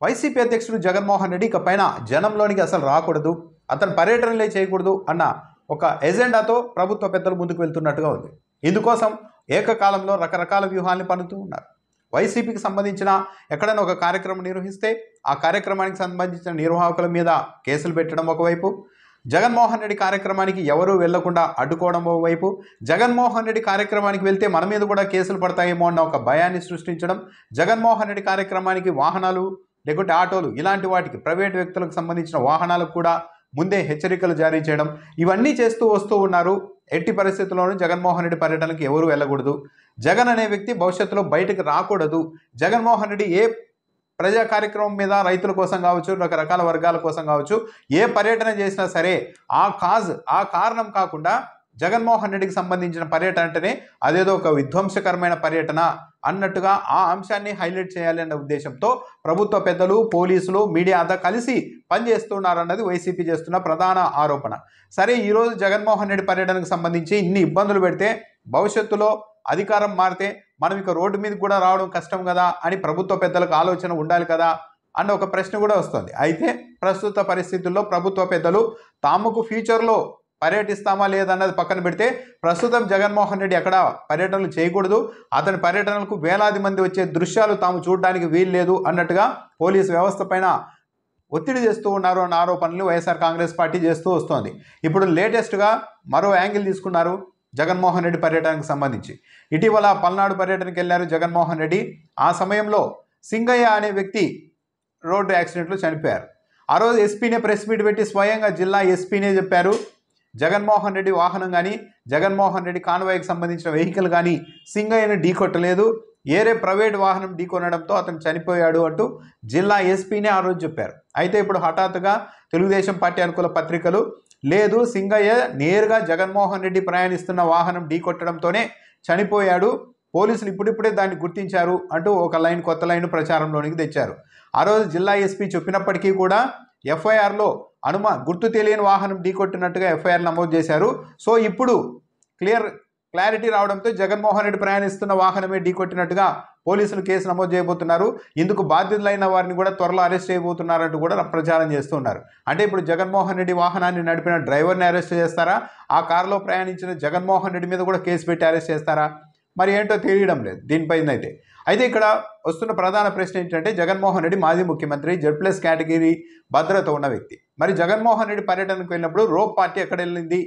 YCP అధ్యక్షుడు జగన్మోహన్ రెడ్డి ఇక పైన జనంలోనికి అసలు రాకూడదు, అతను పర్యటనలే చేయకూడదు అన్న ఒక ఎజెండాతో ప్రభుత్వ పెద్దలు ముందుకు వెళ్తున్నట్టుగా ఉంది. ఇందుకోసం ఏకకాలంలో రకరకాల వ్యూహాల్ని పన్నుతూ ఉన్నారు. వైసీపీకి సంబంధించిన ఎక్కడైనా ఒక కార్యక్రమం నిర్వహిస్తే ఆ కార్యక్రమానికి సంబంధించిన నిర్వాహకుల మీద కేసులు పెట్టడం ఒకవైపు, జగన్మోహన్ రెడ్డి కార్యక్రమానికి ఎవరూ వెళ్లకుండా అడ్డుకోవడం ఒకవైపు, జగన్మోహన్ రెడ్డి కార్యక్రమానికి వెళ్తే మన మీద కూడా కేసులు పడతాయేమో అన్న ఒక భయాన్ని సృష్టించడం, జగన్మోహన్ రెడ్డి కార్యక్రమానికి వాహనాలు లేకుంటే ఆటోలు ఇలాంటి వాటికి ప్రైవేట్ వ్యక్తులకు సంబంధించిన వాహనాలకు కూడా ముందే హెచ్చరికలు జారీ చేయడం, ఇవన్నీ చేస్తూ వస్తూ ఉన్నారు. ఎట్టి పరిస్థితుల్లోనూ జగన్మోహన్ రెడ్డి పర్యటనకు ఎవరు వెళ్ళకూడదు, జగన్ అనే వ్యక్తి భవిష్యత్తులో బయటకు రాకూడదు, జగన్మోహన్ రెడ్డి ఏ ప్రజా కార్యక్రమం మీద రైతుల కోసం కావచ్చు, రకరకాల వర్గాల కోసం కావచ్చు, ఏ పర్యటన చేసినా సరే ఆ కారణం కాకుండా జగన్మోహన్ రెడ్డికి సంబంధించిన పర్యటన అంటేనే అదేదో ఒక విధ్వంసకరమైన పర్యటన అన్నట్టుగా ఆ అంశాన్ని హైలైట్ చేయాలి అన్న ఉద్దేశంతో ప్రభుత్వ పెద్దలు, పోలీసులు, మీడియా అంతా కలిసి పనిచేస్తున్నారన్నది వైసీపీ చేస్తున్న ప్రధాన ఆరోపణ. సరే, ఈరోజు జగన్మోహన్ రెడ్డి పర్యటనకు సంబంధించి ఇన్ని ఇబ్బందులు పెడితే భవిష్యత్తులో అధికారం మారితే మనం ఇక రోడ్డు మీద కూడా రావడం కష్టం కదా అని ప్రభుత్వ పెద్దలకు ఆలోచన ఉండాలి కదా అన్న ఒక ప్రశ్న కూడా వస్తుంది. అయితే ప్రస్తుత పరిస్థితుల్లో ప్రభుత్వ పెద్దలు తాముకు ఫ్యూచర్లో పర్యటిస్తామా లేదన్నది పక్కన పెడితే ప్రస్తుతం జగన్మోహన్ రెడ్డి ఎక్కడ పర్యటనలు చేయకూడదు, అతని పర్యటనలకు వేలాది మంది వచ్చే దృశ్యాలు తాము చూడడానికి వీల్లేదు అన్నట్టుగా పోలీసు వ్యవస్థ పైన ఒత్తిడి చేస్తూ ఉన్నారు అన్న ఆరోపణలు వైఎస్ఆర్ కాంగ్రెస్ పార్టీ చేస్తూ వస్తోంది. ఇప్పుడు లేటెస్ట్గా మరో యాంగిల్ తీసుకున్నారు జగన్మోహన్ రెడ్డి పర్యటనకు సంబంధించి. ఇటీవల పల్నాడు పర్యటనకు వెళ్ళారు జగన్మోహన్ రెడ్డి. ఆ సమయంలో సింగయ్య అనే వ్యక్తి రోడ్డు యాక్సిడెంట్లో చనిపోయారు. ఆ రోజు ఎస్పీనే ప్రెస్ మీట్ పెట్టి స్వయంగా జిల్లా ఎస్పీనే చెప్పారు, జగన్మోహన్ రెడ్డి వాహనం కానీ జగన్మోహన్ రెడ్డి కాన్వాయ్కి సంబంధించిన వెహికల్ కానీ సింగయ్యను ఢీకొట్టలేదు, ఏరే ప్రైవేట్ వాహనం ఢీకొనడంతో అతను చనిపోయాడు అంటూ జిల్లా ఎస్పీనే ఆ రోజు చెప్పారు. అయితే ఇప్పుడు హఠాత్తుగా తెలుగుదేశం పార్టీ అనుకూల పత్రికలు లేదు, సింగయ్య నేరుగా జగన్మోహన్ రెడ్డి ప్రయాణిస్తున్న వాహనం ఢీకొట్టడంతోనే చనిపోయాడు, పోలీసులు ఇప్పుడిప్పుడే దాన్ని గుర్తించారు అంటూ ఒక కొత్త లైన్ ప్రచారంలోనికి తెచ్చారు. ఆ రోజు జిల్లా ఎస్పీ చెప్పినప్పటికీ కూడా ఎఫ్ఐఆర్లో గుర్తు తెలియని వాహనం ఢీకొట్టినట్టుగా ఎఫ్ఐఆర్ నమోదు చేశారు. సో ఇప్పుడు క్లారిటీ రావడంతో జగన్మోహన్ రెడ్డి ప్రయాణిస్తున్న వాహనమే ఢీకొట్టినట్టుగా పోలీసులు కేసు నమోదు చేయబోతున్నారు. ఇందుకు బాధ్యులైన వారిని కూడా త్వరలో అరెస్ట్ చేయబోతున్నారంటూ కూడా ప్రచారం చేస్తున్నారు. అంటే ఇప్పుడు జగన్మోహన్ రెడ్డి వాహనాన్ని నడిపిన డ్రైవర్ని అరెస్ట్ చేస్తారా, ఆ కారులో ప్రయాణించిన జగన్మోహన్ రెడ్డి మీద కూడా కేసు పెట్టి అరెస్ట్ చేస్తారా, మరి ఏంటో తెలియడం లేదు దీనిపైన అయితే ఇక్కడ వస్తున్న ప్రధాన ప్రశ్న ఏంటంటే, జగన్మోహన్ రెడ్డి మాజీ ముఖ్యమంత్రి, Z+ కేటగిరీ భద్రత ఉన్న వ్యక్తి. మరి జగన్మోహన్ రెడ్డి పర్యటనకు వెళ్ళినప్పుడు రోప్ పార్టీ ఎక్కడ వెళ్ళింది,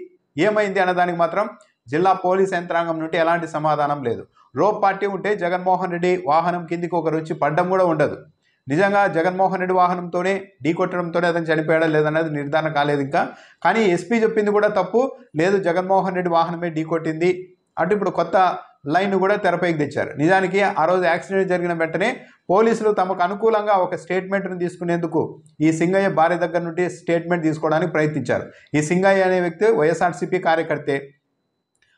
ఏమైంది అన్నదానికి మాత్రం జిల్లా పోలీస్ యంత్రాంగం నుండి ఎలాంటి సమాధానం లేదు. రోప్ పార్టీ ఉంటే జగన్మోహన్ రెడ్డి వాహనం కిందికి ఒకరు వచ్చి పడ్డం కూడా ఉండదు. నిజంగా జగన్మోహన్ రెడ్డి వాహనంతోనే ఢీకొట్టడంతోనే అతను చనిపోయాడా లేదన్నది నిర్ధారణ కాలేదు ఇంకా. కానీ ఎస్పీ చెప్పింది కూడా తప్పు, లేదు జగన్మోహన్ రెడ్డి వాహనమే ఢీకొట్టింది అంటూ ఇప్పుడు కొత్త లైన్ కూడా తెరపైకి తెచ్చారు. నిజానికి ఆ రోజు యాక్సిడెంట్ జరిగిన వెంటనే పోలీసులు తమకు అనుకూలంగా ఒక స్టేట్మెంట్ను తీసుకునేందుకు ఈ సింగయ్య భార్య దగ్గర నుండి స్టేట్మెంట్ తీసుకోవడానికి ప్రయత్నించారు. ఈ సింగయ్య అనే వ్యక్తి వైఎస్ఆర్సీపీ కార్యకర్తే.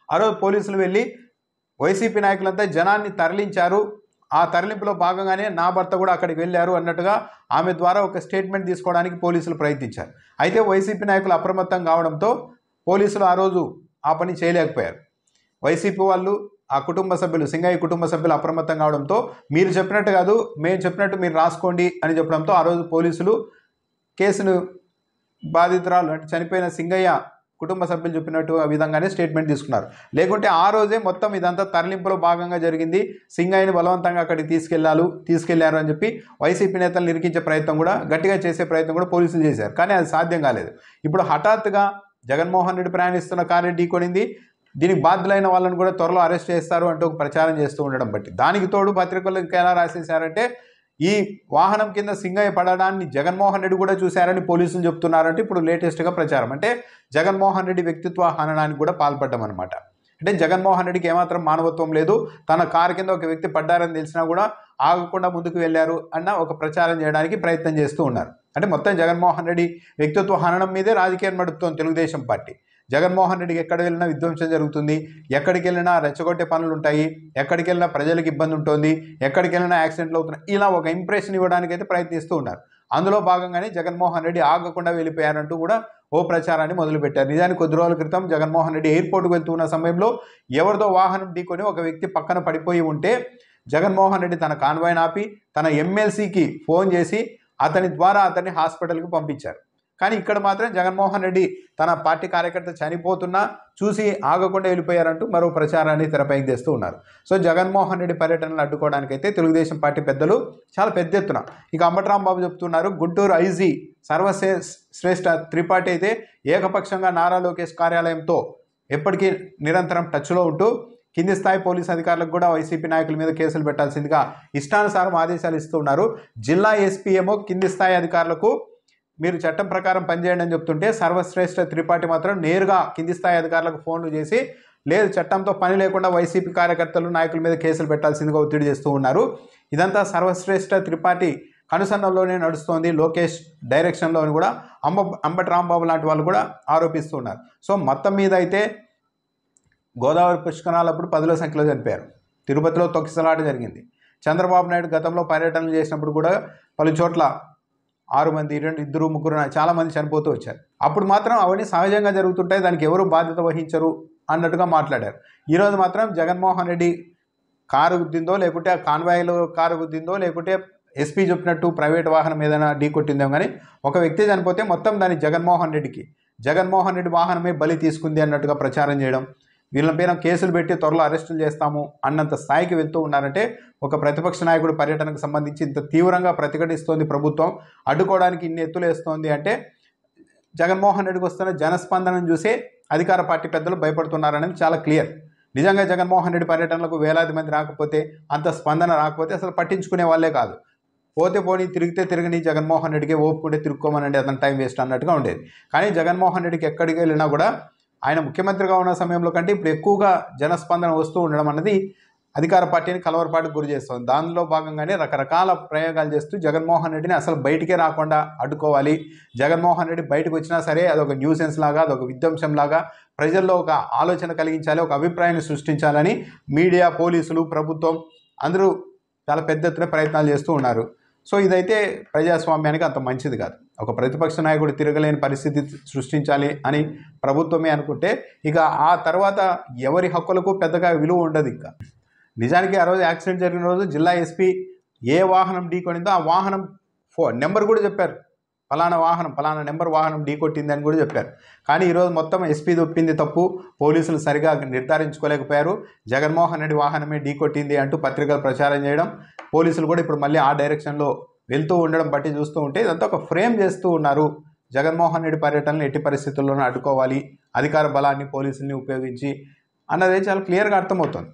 ఆ రోజు పోలీసులు వెళ్ళి వైసీపీ నాయకులంతా జనాన్ని తరలించారు, ఆ తరలింపులో భాగంగానే నా భర్త కూడా అక్కడికి వెళ్ళారు అన్నట్టుగా ఆమె ద్వారా ఒక స్టేట్మెంట్ తీసుకోవడానికి పోలీసులు ప్రయత్నించారు. అయితే వైసీపీ నాయకులు అప్రమత్తం కావడంతో పోలీసులు ఆ రోజు ఆ పని చేయలేకపోయారు. వైసీపీ వాళ్ళు, ఆ కుటుంబ సభ్యులు, సింగయ్య కుటుంబ సభ్యులు అప్రమత్తం కావడంతో మీరు చెప్పినట్టు కాదు, మేము చెప్పినట్టు మీరు రాసుకోండి అని చెప్పడంతో ఆ రోజు పోలీసులు కేసును బాధితురాలు అంటే చనిపోయిన సింగయ్య కుటుంబ సభ్యులు చెప్పినట్టు ఆ విధంగానే స్టేట్మెంట్ తీసుకున్నారు. లేకుంటే ఆ రోజే మొత్తం ఇదంతా తరలింపులో భాగంగా జరిగింది, సింగయ్యని బలవంతంగా అక్కడికి తీసుకెళ్లారు అని చెప్పి వైసీపీ నేతలను ఇరికించే ప్రయత్నం కూడా, గట్టిగా చేసే ప్రయత్నం కూడా పోలీసులు చేశారు. కానీ అది సాధ్యం కాలేదు. ఇప్పుడు హఠాత్తుగా జగన్మోహన్ రెడ్డి ప్రయాణిస్తున్న కారు ఢీకొనింది, దీనికి బాధ్యులైన వాళ్ళని కూడా త్వరలో అరెస్ట్ చేస్తారు అంటూ ఒక ప్రచారం చేస్తూ ఉండడం బట్టి దానికి తోడు పత్రికల్లో ఇంకా ఎలా రాసేశారంటే, ఈ వాహనం కింద సింగయ్య పడడాన్ని జగన్మోహన్ రెడ్డి కూడా చూశారని పోలీసులు చెప్తున్నారంటే ఇప్పుడు లేటెస్ట్గా ప్రచారం. అంటే జగన్మోహన్ రెడ్డి వ్యక్తిత్వ హననానికి కూడా పాల్పడ్డం అనమాట. అంటే జగన్మోహన్ రెడ్డికి ఏమాత్రం మానవత్వం లేదు, తన కారు కింద ఒక వ్యక్తి పడ్డారని తెలిసినా కూడా ఆగకుండా ముందుకు వెళ్ళారు అన్న ఒక ప్రచారం చేయడానికి ప్రయత్నం చేస్తూ ఉన్నారు. అంటే మొత్తం జగన్మోహన్ రెడ్డి వ్యక్తిత్వ హననం మీదే రాజకీయం నడుపుతోంది తెలుగుదేశం పార్టీ. జగన్మోహన్ రెడ్డికి ఎక్కడ వెళ్ళినా విధ్వంసం జరుగుతుంది, ఎక్కడికి వెళ్ళినా రెచ్చగొట్టే పనులు ఉంటాయి, ఎక్కడికి వెళ్ళినా ప్రజలకు ఇబ్బంది ఉంటుంది, ఎక్కడికి వెళ్ళినా యాక్సిడెంట్లు అవుతున్నాయి, ఇలా ఒక ఇంప్రెషన్ ఇవ్వడానికి అయితే ప్రయత్నిస్తూ ఉన్నారు. అందులో భాగంగానే జగన్మోహన్ రెడ్డి ఆగకుండా వెళ్ళిపోయారంటూ కూడా ఓ ప్రచారాన్ని మొదలుపెట్టారు. నిజానికి కొద్ది రోజుల క్రితం జగన్మోహన్ రెడ్డి ఎయిర్పోర్ట్కి వెళ్తున్న సమయంలో ఎవరిదో వాహనం ఢీకొని ఒక వ్యక్తి పక్కన పడిపోయి ఉంటే జగన్మోహన్ రెడ్డి తన కాన్వాయ్ని ఆపి తన ఎమ్మెల్సీకి ఫోన్ చేసి అతని ద్వారా అతన్ని హాస్పిటల్కి పంపించారు. కానీ ఇక్కడ మాత్రం జగన్మోహన్ రెడ్డి తన పార్టీ కార్యకర్త చనిపోతున్నా చూసి ఆగకుండా వెళ్ళిపోయారంటూ మరో ప్రచారాన్ని తెరపైకి తెస్తూ ఉన్నారు. సో జగన్మోహన్ రెడ్డి పర్యటనలు అడ్డుకోవడానికైతే తెలుగుదేశం పార్టీ పెద్దలు చాలా పెద్ద ఎత్తున ఇక అంబటరాంబాబు చెప్తున్నారు, గుంటూరు ఐజీ సర్వశ్రేష్ఠ త్రిపాఠి అయితే ఏకపక్షంగా నారా లోకేష్ కార్యాలయంతో ఎప్పటికీ నిరంతరం టచ్లో ఉంటూ కింది స్థాయి పోలీసు అధికారులకు కూడా వైసీపీ నాయకుల మీద కేసులు పెట్టాల్సిందిగా ఇష్టానుసారం ఆదేశాలు ఇస్తున్నారు. జిల్లా ఎస్పీ ఏమో కింది స్థాయి అధికారులకు మీరు చట్టం ప్రకారం పనిచేయండి అని చెప్తుంటే సర్వశ్రేష్ఠ త్రిపాఠి మాత్రం నేరుగా కింది స్థాయి అధికారులకు ఫోన్లు చేసి లేదు చట్టంతో పని లేకుండా వైసీపీ కార్యకర్తలు నాయకుల మీద కేసులు పెట్టాల్సిందిగా ఒత్తిడి చేస్తూ ఉన్నారు. ఇదంతా సర్వశ్రేష్ఠ త్రిపాఠి కనుసన్నల్లోనే నడుస్తోంది, లోకేష్ డైరెక్షన్లో అని కూడా అంబటరాంబాబు లాంటి వాళ్ళు కూడా ఆరోపిస్తున్నారు. సో మొత్తం మీద అయితే గోదావరి పుష్కరాలప్పుడు 10ల సంఖ్యలో చనిపోయారు. తిరుపతిలో తొక్కిసలాట జరిగింది. చంద్రబాబు నాయుడు గతంలో పర్యటనలు చేసినప్పుడు కూడా పలు చోట్ల 6 మంది, 2, 3 చాలామంది చనిపోతూ వచ్చారు. అప్పుడు మాత్రం అవన్నీ సహజంగా జరుగుతుంటాయి, దానికి ఎవరు బాధ్యత వహించరు అన్నట్టుగా మాట్లాడారు. ఈరోజు మాత్రం జగన్మోహన్ రెడ్డి కారు గుద్దిందో లేకుంటే కాన్వాయ్లో కారు గుద్దిందో లేకుంటే ఎస్పీ చెప్పినట్టు ప్రైవేట్ వాహనం ఏదైనా ఢీ కొట్టిందో కానీ ఒక వ్యక్తి చనిపోతే మొత్తం దాన్ని జగన్మోహన్ రెడ్డి వాహనమే బలి తీసుకుంది అన్నట్టుగా ప్రచారం చేయడం, వీళ్ళ పైన కేసులు పెట్టి త్వరలో అరెస్టులు చేస్తాము అన్నంత స్థాయికి వెళ్తూ ఉన్నారంటే ఒక ప్రతిపక్ష నాయకుడు పర్యటనకు సంబంధించి ఇంత తీవ్రంగా ప్రతిఘటిస్తోంది ప్రభుత్వం, అడ్డుకోవడానికి ఇన్ని ఎత్తులు వేస్తోంది అంటే జగన్మోహన్ రెడ్డికి వస్తున్న జనస్పందనను చూసే అధికార పార్టీ పెద్దలు భయపడుతున్నారనేది చాలా క్లియర్. నిజంగా జగన్మోహన్ రెడ్డి పర్యటనలకు వేలాది మంది రాకపోతే, అంత స్పందన రాకపోతే అసలు పట్టించుకునే వాళ్ళే కాదు. పోతే పోనీ తిరిగితే తిరగని జగన్మోహన్ రెడ్డికి ఓపుకుంటే తిరుక్కోమనండి, అతను టైం వేస్ట్ అన్నట్టుగా ఉండేది. కానీ జగన్మోహన్ రెడ్డికి ఎక్కడికి వెళ్ళినా కూడా ఆయన ముఖ్యమంత్రిగా ఉన్న సమయంలో కంటే ఇప్పుడు ఎక్కువగా జనస్పందన వస్తూ ఉండడం అన్నది అధికార పార్టీని కలవరపాటుకు గురి చేస్తుంది. దానిలో భాగంగానే రకరకాల ప్రయోగాలు చేస్తూ జగన్మోహన్ రెడ్డిని అసలు బయటికే రాకుండా అడ్డుకోవాలి, జగన్మోహన్ రెడ్డి బయటకు వచ్చినా సరే అదొక న్యూసెన్స్ లాగా, అదొక విధ్వంసం లాగా ప్రజల్లో ఒక ఆలోచన కలిగించాలి, ఒక అభిప్రాయాన్ని సృష్టించాలని మీడియా, పోలీసులు, ప్రభుత్వం అందరూ చాలా పెద్ద ఎత్తున ప్రయత్నాలు చేస్తూ ఉన్నారు. సో ఇదైతే ప్రజాస్వామ్యానికి అంత మంచిది కాదు. ఒక ప్రతిపక్ష నాయకుడు తిరగలేని పరిస్థితి సృష్టించాలి అని ప్రభుత్వమే అనుకుంటే ఇక ఆ తర్వాత ఎవరి హక్కులకు పెద్దగా విలువ ఉండదు. ఇంకా నిజానికి ఆ రోజు యాక్సిడెంట్ జరిగిన రోజు జిల్లా ఎస్పీ ఏ వాహనం ఢీకొనిందో ఆ వాహనం నెంబర్ కూడా చెప్పారు, పలానా నెంబర్ వాహనం ఢీకొట్టింది అని కూడా చెప్పారు. కానీ ఈరోజు మొత్తం ఎస్పీ ఒప్పింది తప్పు, పోలీసులు సరిగా నిర్ధారించుకోలేకపోయారు, జగన్మోహన్ రెడ్డి వాహనమే ఢీకొట్టింది అంటూ పత్రికలు ప్రచారం చేయడం, పోలీసులు కూడా ఇప్పుడు మళ్ళీ ఆ డైరెక్షన్లో వెళ్తూ ఉండడం బట్టి చూస్తూ ఉంటే ఇదంతా ఒక ఫ్రేమ్ చేస్తూ ఉన్నారు. జగన్మోహన్ రెడ్డి పర్యటనలు ఎట్టి పరిస్థితుల్లోనూ అడ్డుకోవాలి, అధికార బలాన్ని పోలీసుల్ని ఉపయోగించి అన్నది చాలా క్లియర్గా అర్థమవుతుంది.